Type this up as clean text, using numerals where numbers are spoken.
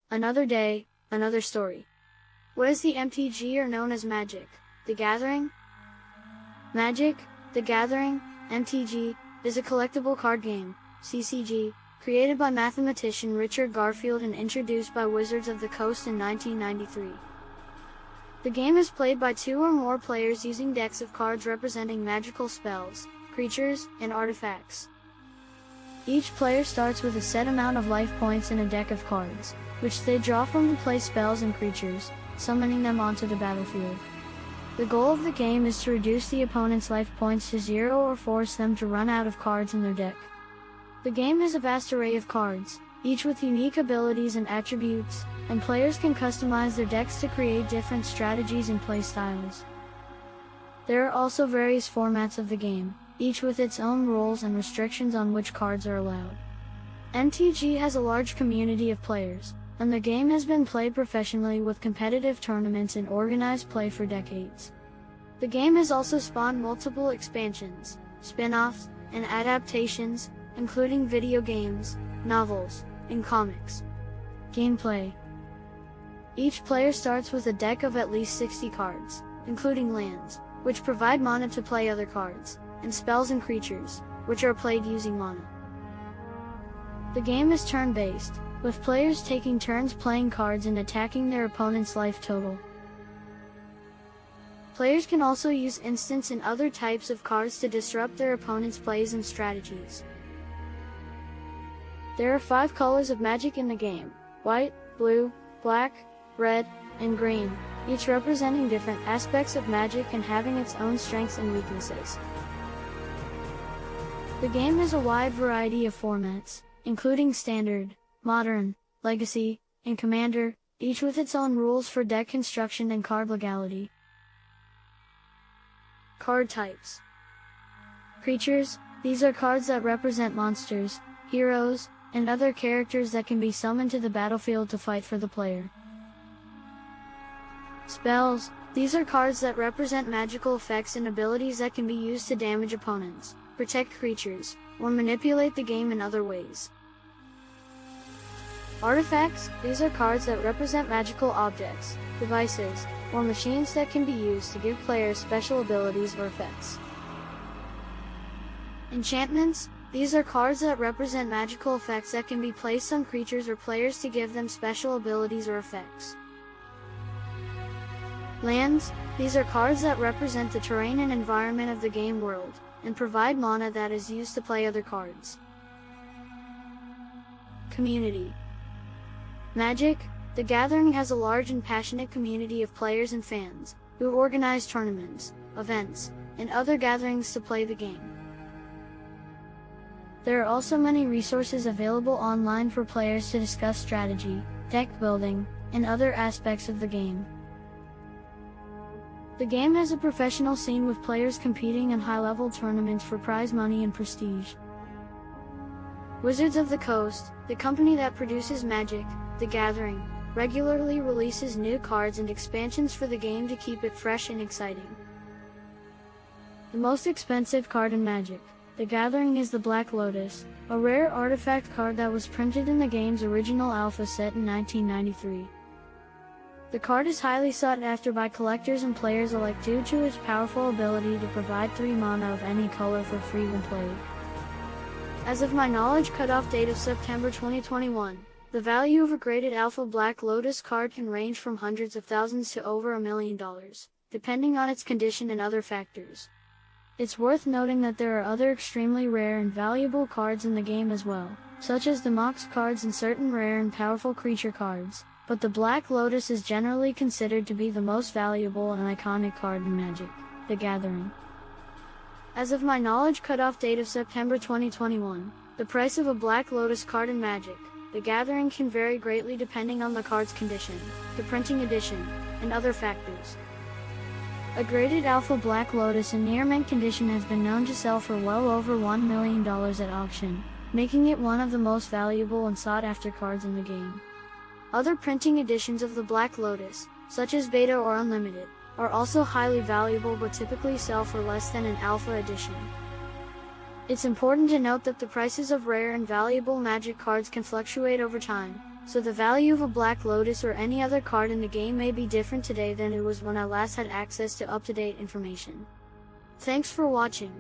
Another day, another story. What is the MTG, or known as Magic the Gathering? Magic the Gathering, MTG, is a collectible card game, CCG, created by mathematician Richard Garfield and introduced by Wizards of the Coast in 1993. The game is played by 2 or more players using decks of cards representing magical spells, creatures, and artifacts. Each player starts with a set amount of life points in a deck of cards, which they draw from to play spells and creatures, summoning them onto the battlefield. The goal of the game is to reduce the opponent's life points to 0 or force them to run out of cards in their deck. The game has a vast array of cards, each with unique abilities and attributes, and players can customize their decks to create different strategies and play styles. There are also various formats of the game, each with its own rules and restrictions on which cards are allowed. MTG has a large community of players, and the game has been played professionally with competitive tournaments and organized play for decades. The game has also spawned multiple expansions, spin-offs, and adaptations, including video games, novels, and comics. Gameplay. Each player starts with a deck of at least 60 cards, including lands, which provide mana to play other cards, and spells and creatures, which are played using mana. The game is turn-based, with players taking turns playing cards and attacking their opponent's life total. Players can also use instants and other types of cards to disrupt their opponent's plays and strategies. There are 5 colors of Magic in the game: white, blue, black, red, and green, each representing different aspects of Magic and having its own strengths and weaknesses. The game has a wide variety of formats, including Standard, Modern, Legacy, and Commander, each with its own rules for deck construction and card legality. Card types. Creatures. These are cards that represent monsters, heroes, and other characters that can be summoned to the battlefield to fight for the player. Spells. These are cards that represent magical effects and abilities that can be used to damage opponents, protect creatures, or manipulate the game in other ways. Artifacts. These are cards that represent magical objects, devices, or machines that can be used to give players special abilities or effects. Enchantments. These are cards that represent magical effects that can be placed on creatures or players to give them special abilities or effects. Lands. These are cards that represent the terrain and environment of the game world, and provide mana that is used to play other cards. Community. Magic the Gathering has a large and passionate community of players and fans, who organize tournaments, events, and other gatherings to play the game. There are also many resources available online for players to discuss strategy, deck building, and other aspects of the game. The game has a professional scene with players competing in high-level tournaments for prize money and prestige. Wizards of the Coast, the company that produces Magic the Gathering, regularly releases new cards and expansions for the game to keep it fresh and exciting. The most expensive card in Magic the Gathering is the Black Lotus, a rare artifact card that was printed in the game's original alpha set in 1993. The card is highly sought after by collectors and players alike due to its powerful ability to provide 3 mana of any color for free when played. As of my knowledge cutoff date of September 2021, the value of a graded Alpha Black Lotus card can range from hundreds of thousands to over $1 million, depending on its condition and other factors. It's worth noting that there are other extremely rare and valuable cards in the game as well, such as the Mox cards and certain rare and powerful creature cards, but the Black Lotus is generally considered to be the most valuable and iconic card in Magic the Gathering. As of my knowledge cutoff date of September 2021, the price of a Black Lotus card in Magic the Gathering can vary greatly depending on the card's condition, the printing edition, and other factors. A graded Alpha Black Lotus in near mint condition has been known to sell for well over $1 million at auction, making it one of the most valuable and sought-after cards in the game. Other printing editions of the Black Lotus, such as Beta or Unlimited, are also highly valuable but typically sell for less than an Alpha edition. It's important to note that the prices of rare and valuable Magic cards can fluctuate over time, so the value of a Black Lotus or any other card in the game may be different today than it was when I last had access to up-to-date information. Thanks for watching.